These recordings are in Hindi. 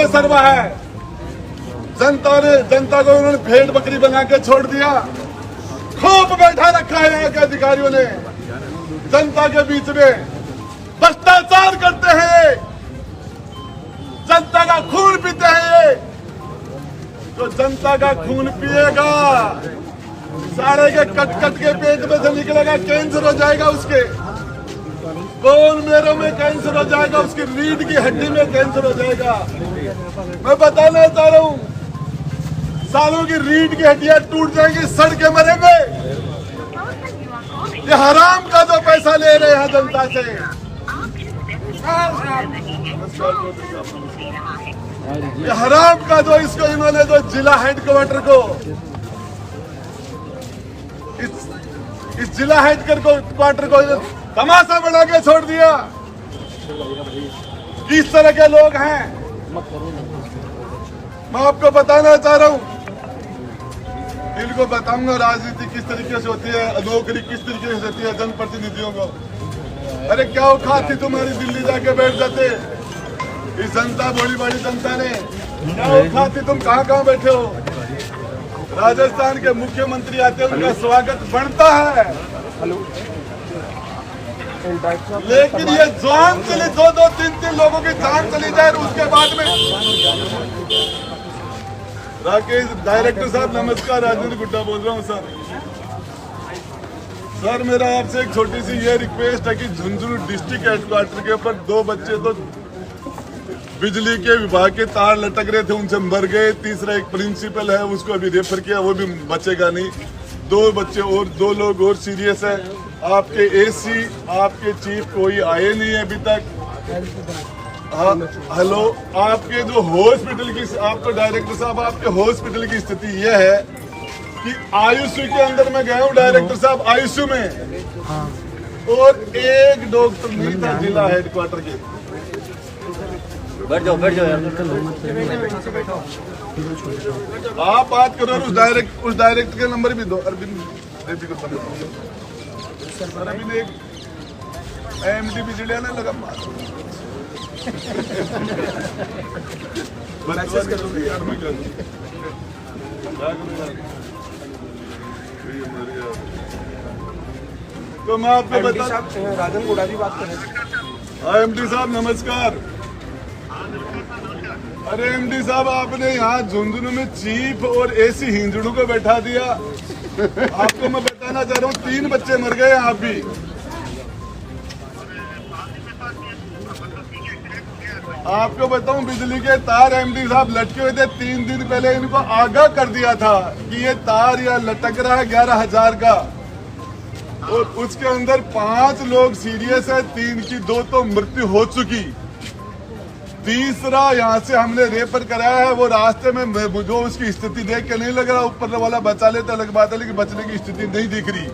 सर्वा है। जनता को उन्होंने भेड़ बकरी बना के छोड़ दिया। खूब बैठा रखा है यहाँ के अधिकारियों ने जनता के बीच में, भ्रष्टाचार करते हैं, जनता का खून पीते हैं। जो जनता का खून पिएगा सारे के कट के पेट में से निकलेगा, कैंसर हो जाएगा उसके, बोन मेरो में कैंसर हो जाएगा, उसकी रीढ़ की हड्डी में कैंसर हो जाएगा। मैं बताना चाह रहा हूँ, सालों की रीढ़ की हड्डियां टूट जाएंगी, सड़ के मरेंगे। ये हराम का जो पैसा ले रहे हैं जनता से, ये हराम का जो इसको इन्होंने जो जिला हेडक्वार्टर को, इस जिला हेडक्वार्टर को तमाशा बना के छोड़ दिया। किस तरह के लोग हैं मैं आपको बताना चाह रहा हूं। इनको बताऊंगा राजनीति किस तरीके से होती है, नौकरी किस तरीके से होती है जनप्रतिनिधियों को। अरे क्या औकात थी तुम्हारी, दिल्ली जाके बैठ जाते। इस जनता, बड़ी बड़ी जनता ने क्या औकात थी, तुम कहाँ बैठे हो। राजस्थान के मुख्यमंत्री आते हैं, उनका स्वागत बनता है, लेकिन ये जान चली, दो तीन लोगों की जान चली जाए उसके बाद में। राकेश डायरेक्टर साहब नमस्कार, राजेंद्र गुड्डा बोल रहा हूँ सर, मेरा आपसे एक छोटी सी ये रिक्वेस्ट है कि झुंझुनू डिस्ट्रिक्ट हेडक्वार्टर के ऊपर 2 बच्चे तो बिजली के विभाग के तार लटक रहे थे, उनसे मर गए। तीसरा एक प्रिंसिपल है, उसको अभी रेफर किया, वो भी बचेगा नहीं। 2 बच्चे और 2 लोग और सीरियस है। आपके एसी, आपके चीफ कोई आए नहीं है अभी तक। हाँ हेलो, आपके जो हॉस्पिटल की, आपको डायरेक्टर साहब, आपके हॉस्पिटल की स्थिति यह है कि आईसीयू के अंदर मैं गया हूँ डायरेक्टर साहब, आईसीयू में, और एक डॉक्टर नहीं था जिला हेडक्वार्टर के। बैठ जाओ यार। आप बात करो, उस डायरेक्ट के नंबर भी दो। अरविंद अरविंद एक एमडी भी जिले ने लगा मार। तो मैं आपको बता, राजन गुड़ाजी बात कर रहे हैं। एमडी साहब नमस्कार। अरे एमडी साहब, आपने यहाँ झुंझुनू में चीफ और एसी हिंजड़ू को बैठा दिया। आपको मैं बताना चाह रहा हूँ, 3 बच्चे मर गए आप भी। आपको बताऊं, बिजली के तार एमडी साहब लटके हुए थे। 3 दिन पहले इनको आगाह कर दिया था कि ये तार या लटक रहा है 11,000 का, और उसके अंदर 5 लोग सीरियस है, 3 की 2 तो मृत्यु हो चुकी। तीसरा यहाँ से हमने रेफर कराया है, वो रास्ते में जो उसकी स्थिति देख के नहीं लग रहा, ऊपर वाला बचा लेता अलग बात है, लेकिन बचने की स्थिति नहीं दिख रही।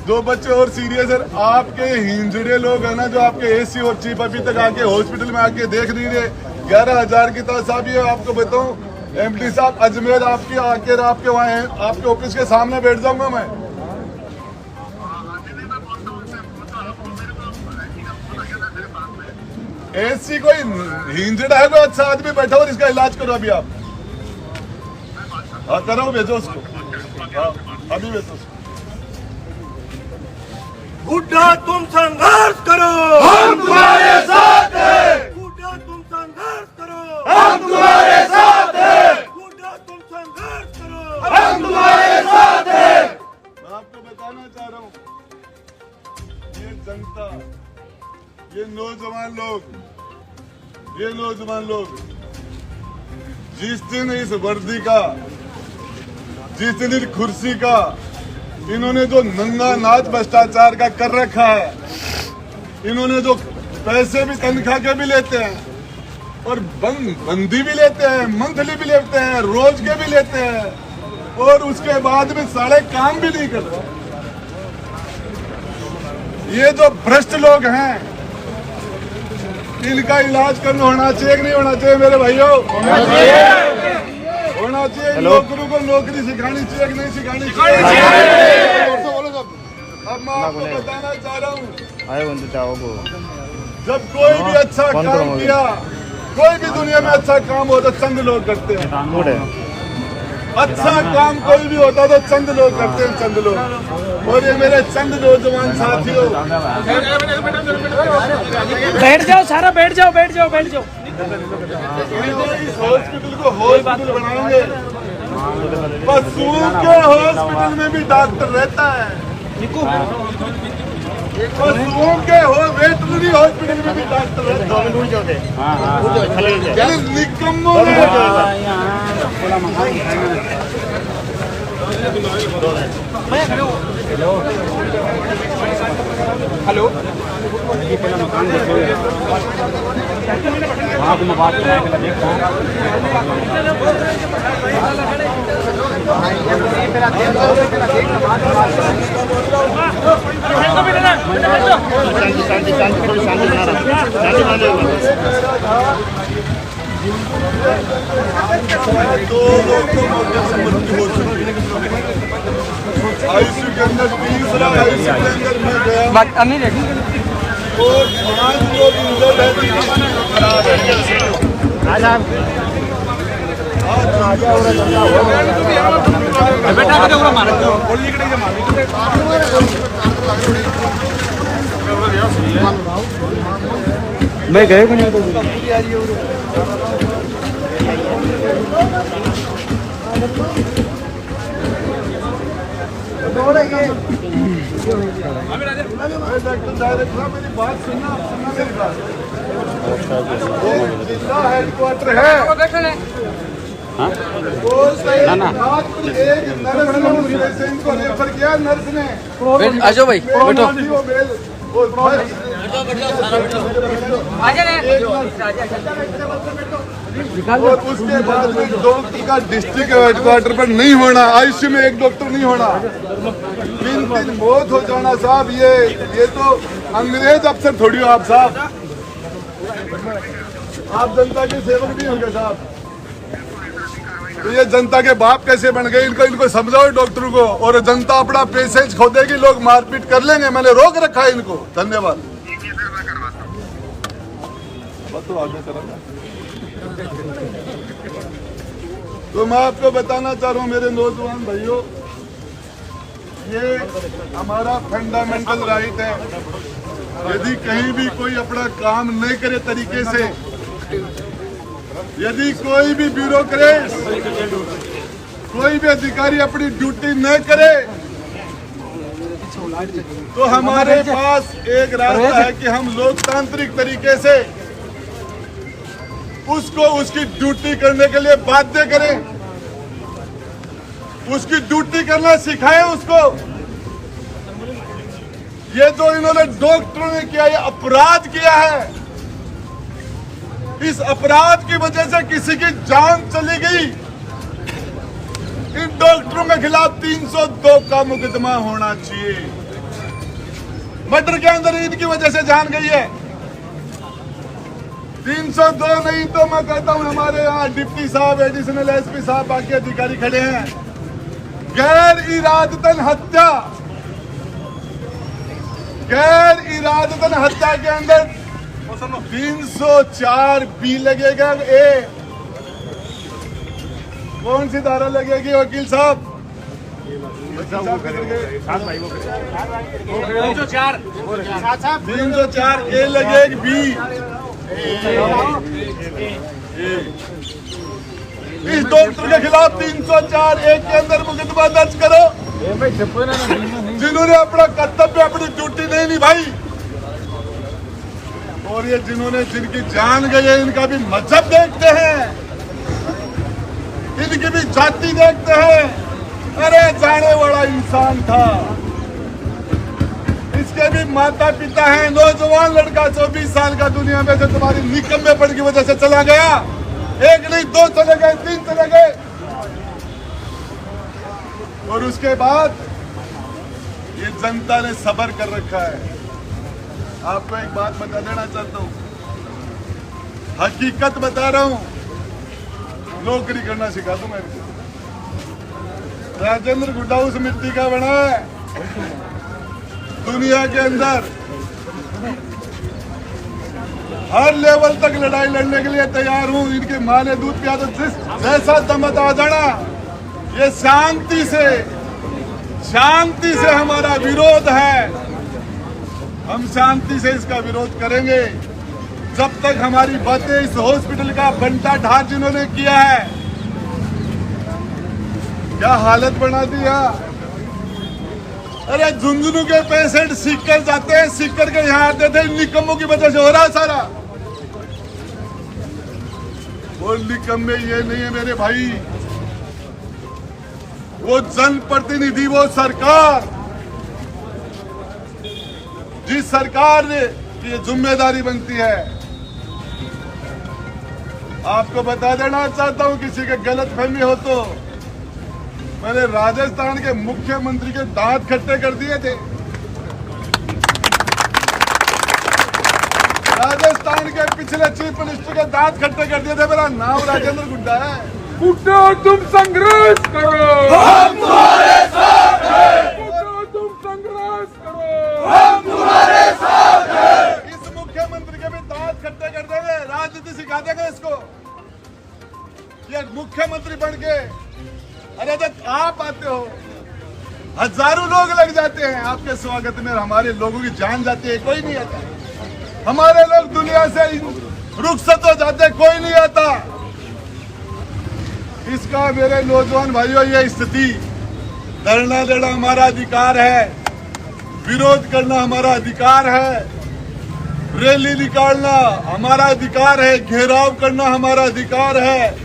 2 बच्चे और सीरियस है। आपके हिंजड़े लोग है ना, जो आपके एसी और चीफ अभी तक आके हॉस्पिटल में आके देख नहीं रहे। 11,000 की तरह साहब, ये आपको बताऊं एमडी साहब, अजमेर आपकी आके आपके वहाँ आपके ऑफिस के सामने बैठ जाऊंगा मैं। एसी कोई हिंजड़ा है, कोई अच्छा आदमी बैठा और इसका इलाज करो अभी आप। हाँ करो, भेजो उसको। हाँ अभी भेजो उसको। गुड्डा तुम संघर्ष करो, हम तुम्हारे साथ हैं। गुड्डा तुम संघर्ष करो, हम तुम्हारे साथ हैं। गुड्डा तुम संघर्ष करो, हम तुम्हारे साथ हैं। मैं आपको बताना चाह रहा हूँ, ये जनता, ये नौजवान लोग जिस दिन इस वर्दी का, जिस दिन इस कुर्सी का इन्होंने जो नंगा नाच भ्रष्टाचार का कर रखा है, इन्होंने जो पैसे भी तनख्वाह के भी लेते हैं और बंदी भी लेते हैं, मंथली भी लेते हैं, रोज के भी लेते हैं, और उसके बाद में सारे काम भी नहीं करते। ये जो भ्रष्ट लोग हैं, इनका इलाज करना होना चाहिए कि नहीं होना चाहिए मेरे भाइयों? होना चाहिए। नौकरों को नौकरी सिखानी चाहिए कि नहीं सिखानी चाहिए? अब मैं आपको बताना चाह रहा हूँ, जब कोई भी अच्छा काम किया, कोई भी दुनिया में अच्छा काम हो तो चंद लोग करते हैं। अच्छा काम कोई भी होता तो चंद लोग करते हैं, चंद लोग। और ये मेरे चंद नौजवान साथियों, बैठ जाओ सारा, बैठ जाओ बैठ जाओ बैठ जाओ। इस हॉस्पिटल को हॉस्पिटल बनाएंगे। पशुओं के हॉस्पिटल में भी डॉक्टर रहता है, पशुओं के वेटरनरी हॉस्पिटल में भी डॉक्टर रहता है। निकम्मों ने हेलो वहाँ को मैं बात आईसीयू के अंदर 30 आईसीयू के अंदर मैं गया और 5 लोग इंजर्ड है, 3 खराब है। मैं गए कि नहीं तो डॉक्टर डायरेक्टर साहब मेरी बात सुनना मेरी बात। जिला हेडक्वार्टर है एक नर्स ने पेशेंट को रेफर किया, नर्स ने। आजो भाई बैठो। और उसके बाद में डॉक्टर का डिस्ट्रिक्ट हेडक्वार्टर पर नहीं होना, आईसीयू में एक डॉक्टर नहीं होना, 3 मौत हो जाना साहब। ये तो अंग्रेज अफसर थोड़ी हो आप साहब, आप जनता के सेवक भी होंगे साहब। तो ये जनता के बाप कैसे बन गए, इनको समझाओ डॉक्टर को। और जनता अपना पेशेंट खोदेगी, लोग मारपीट कर लेंगे, मैंने रोक रखा है इनको। धन्यवाद। तो आगे चला। तो मैं आपको बताना चाह रहा हूँ मेरे नौजवान भाइयों, ये हमारा फंडामेंटल राइट है। यदि कहीं भी कोई अपना काम नहीं करे तरीके से, यदि कोई भी ब्यूरोक्रेट, कोई भी अधिकारी अपनी ड्यूटी न करे, तो हमारे पास एक रास्ता है कि हम लोकतांत्रिक तरीके से उसको उसकी ड्यूटी करने के लिए बाध्य करें, उसकी ड्यूटी करना सिखाएं उसको। ये जो इन्होंने डॉक्टरों ने किया, ये अपराध किया है। इस अपराध की वजह से किसी की जान चली गई। इन डॉक्टरों के खिलाफ 302 का मुकदमा होना चाहिए। मर्डर के अंदर इनकी वजह से जान गई है। 302 नहीं तो मैं कहता हूं हमारे यहाँ डिप्टी साहब, एडिशनल एसपी साहब, बाकी अधिकारी खड़े हैं। गैर इरादतन हत्या, गैर इरादतन हत्या के अंदर 304 बी लगेगा। ए कौन सी धारा लगेगी वकील साहब? 304 ए लगेगी, बी। इस डॉक्टर के खिलाफ 304 ए के अंदर मुकदमा दर्ज करो, जिन्होंने अपना कर्तव्य, अपनी ड्यूटी नहीं निभाई। और ये जिनकी जान गई है, इनका भी मजहब देखते हैं, इनकी भी जाति देखते हैं। अरे जाने वाला इंसान था, इसके भी माता पिता हैं। नौजवान लड़का 24 साल का दुनिया में से तुम्हारी निकम्मेपन की वजह से चला गया। 1 नहीं 2 चले गए, 3 चले गए। और उसके बाद ये जनता ने सब्र कर रखा है। आपको एक बात बता देना चाहता हूं, हकीकत बता रहा हूं। नौकरी करना सिखा दूं मैं। राजेंद्र गुड्डा उस मिट्टी का बना है दुनिया के अंदर। हर लेवल तक लड़ाई लड़ने के लिए तैयार हूं। इनकी मां ने दूध पिया तो जिस जैसा दमत आ जाना, ये शांति से हमारा विरोध है। हम शांति से इसका विरोध करेंगे जब तक हमारी बातें इस हॉस्पिटल का बंटा ढार जिन्होंने किया है, क्या हालत बना दिया। अरे झुंझुनू के पेशेंट सीख कर जाते हैं, सीख करके यहाँ आते थे, निकम्मों की वजह से हो रहा है सारा। वो निकम्मे ये नहीं है मेरे भाई, वो जनप्रतिनिधि, वो सरकार, जिस सरकार ने ये जिम्मेदारी बनती है। आपको बता देना चाहता हूं, किसी के गलत फहमी हो तो, मैंने राजस्थान के मुख्यमंत्री के दांत खट्टे कर दिए थे। राजस्थान के पिछले चीफ मिनिस्टर के दांत खट्टे कर दिए थे। मेरा नाम राजेंद्र गुड्डा है। उठो, तुम संघर्ष करो, हम तुम्हारे साथ हैं। उठो, तुम संघर्ष करो, हम तुम्हारे साथ हैं। इस मुख्यमंत्री के भी दांत खट्टे कर देंगे, राजनीति सिखा देंगे इसको। ये मुख्यमंत्री बन के, अरे जब आप आते हो हजारों लोग लग जाते हैं आपके स्वागत में, हमारे लोगों की जान जाती है, कोई नहीं आता। हमारे लोग दुनिया से रुखसत हो जाते, कोई नहीं आता। इसका मेरे नौजवान भाइयों ये स्थिति, धरना देना हमारा अधिकार है, विरोध करना हमारा अधिकार है, रैली निकालना हमारा अधिकार है, घेराव करना हमारा अधिकार है,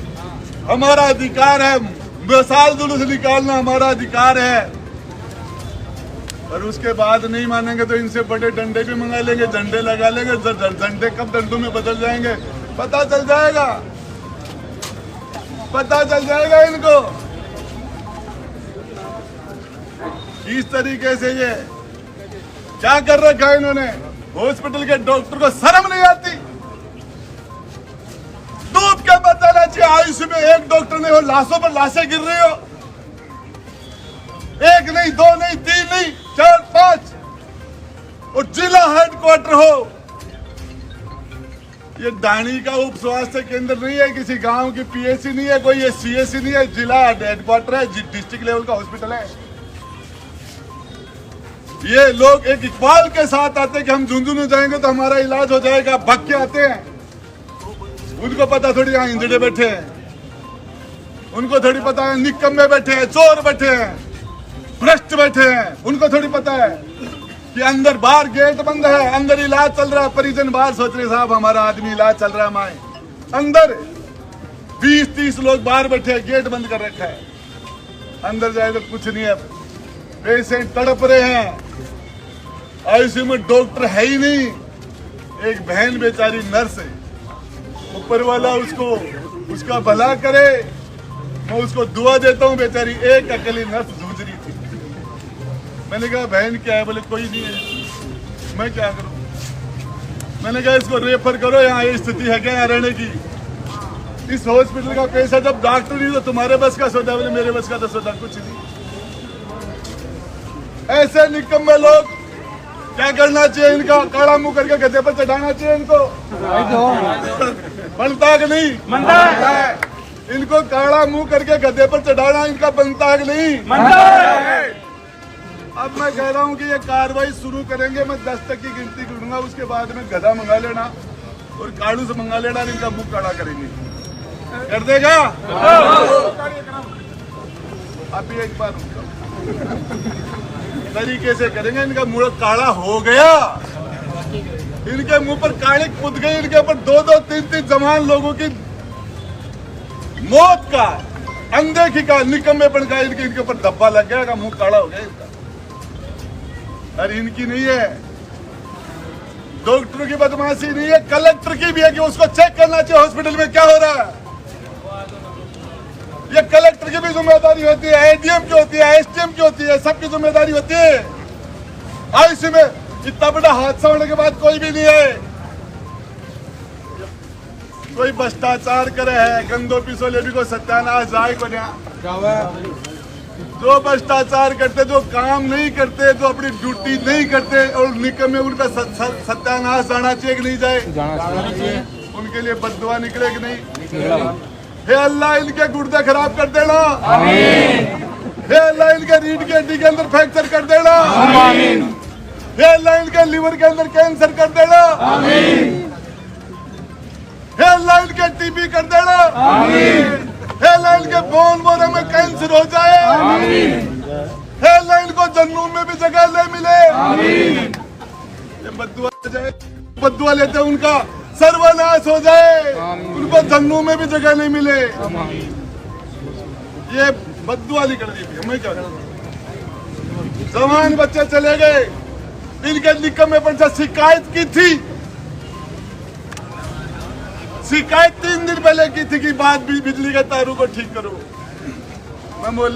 हमारा अधिकार है, मिसाल जुलूस निकालना हमारा अधिकार है। और उसके बाद नहीं मानेंगे तो इनसे बड़े डंडे भी मंगा लेंगे, झंडे लगा लेंगे। झंडे कब डंडों में बदल जाएंगे पता चल जाएगा, पता चल जाएगा इनको। इस तरीके से ये क्या कर रखा है इन्होंने। हॉस्पिटल के डॉक्टर को शर्म नहीं आती। डूब के बताना चाहिए आईसीयू में एक डॉक्टर नहीं हो, लाशों पर लाशें गिर रही हो। एक नहीं, दो नहीं, तीन नहीं, 4, 5, और जिला हेडक्वार्टर हो। ये डाणी का उप स्वास्थ्य केंद्र नहीं है, किसी गांव की पीएचसी नहीं है, कोई ये सीएचसी नहीं है, जिला हेडक्वार्टर है, डिस्ट्रिक्ट लेवल का हॉस्पिटल है। ये लोग एक इकबाल के साथ आते कि हम झुंझुनू जाएंगे तो हमारा इलाज हो जाएगा, भग के आते हैं। उनको पता थोड़ी यहाँ इंजड़े बैठे हैं, उनको थोड़ी पता है निकम्मे बैठे हैं, चोर बैठे हैं, भ्रष्ट बैठे हैं। उनको थोड़ी पता है कि अंदर बाहर गेट बंद है, अंदर इलाज चल रहा है, परिजन बाहर सोच रहे साहब हमारा आदमी इलाज चल रहा है, माए अंदर 20-30 लोग बाहर बैठे हैं, गेट बंद कर रखा है। अंदर जाए तो कुछ नहीं है, पेशेंट तड़प रहे हैं, आईसीयू में डॉक्टर है ही नहीं। एक बहन बेचारी नर्स है, ऊपर वाला उसको उसका भला करे, मैं उसको दुआ देता हूँ। बेचारी एक अकेली नर्स जूझ रही थी। मैंने कहा बहन क्या है, बोले कोई नहीं है। मैं क्या करूं। मैंने कहा इसको रेफर करो, यहाँ ये स्थिति है क्या यहाँ रहने की। इस हॉस्पिटल का पैसा जब डॉक्टर नहीं तो तुम्हारे बस का सौदा, बोले मेरे बस का तो सौदा कुछ नहीं। ऐसे निकम्मे लोग क्या करना चाहिए, इनका काला मुंह करके गधे पर चढ़ाना चाहिए इनको। बनता कि नहीं बनता है। इनको काला मुंह करके गधे पर चढ़ाना इनका बनता है कि नहीं बनता है। अब मैं कह रहा हूं कि ये कार्रवाई शुरू करेंगे, मैं 10 तक की गिनती करूंगा, उसके बाद में गधा मंगा लेना और कालू से मंगा लेना, इनका मुंह काला करेंगे। कर देगा अभी एक बार तरीके से करेंगे। इनका मुंह काला हो गया, इनके मुंह पर काली कूद गई, इनके ऊपर 2-2, 3-3 जवान लोगों की मौत का, अनदेखी का, निकम्मेपन का इनके ऊपर धब्बा लग गया, मुंह काला हो गया इनका। अरे इनकी नहीं है, डॉक्टरों की बदमाशी नहीं है, कलेक्टर की भी है कि उसको चेक करना चाहिए हॉस्पिटल में क्या हो रहा है। ये कलेक्टर की भी जिम्मेदारी होती है, एडीएम की होती है, एसडीएम की होती है, सबकी जिम्मेदारी होती है। आईसीयू में इतना बड़ा हादसा होने के बाद कोई भी नहीं है, कोई भ्रष्टाचार करे है, गंदो पिसोले भी को सत्यानाश जाए को जो भ्रष्टाचार करते, जो काम नहीं करते, जो अपनी ड्यूटी नहीं करते और निकम्मे, उनका सत्यानाश जाना चाहिए कि नहीं जाए? उनके लिए बद्दुआ निकले कि नहीं? हे अल्लाह, इनके गुर्दे खराब कर देना। हे अल्लाह, इनके रीढ़ की हड्डी के अंदर फ्रैक्चर कर देना। हे अल्लाह, इनके लीवर के अंदर कैंसर कर देना। हे अल्लाह, इनके टीबी कर देना। हे अल्लाह, इनके बोन मोरे में कैंसर हो जाए। हे अल्लाह, इनको जन्नूम में भी जगह ले मिले। ये बद्दुआ जाए, बद्दुआ लेते उनका सर्वनाश हो जाए, उनको जन्नू में भी जगह नहीं मिले। ये बद्दुआ निकल रही थी, हमें क्या? जवान बच्चे चले गए, इनके निकम्मे पर से शिकायत की थी। शिकायत 3 दिन पहले की थी कि बाद भी बिजली के तारों को ठीक करो। मैं बोले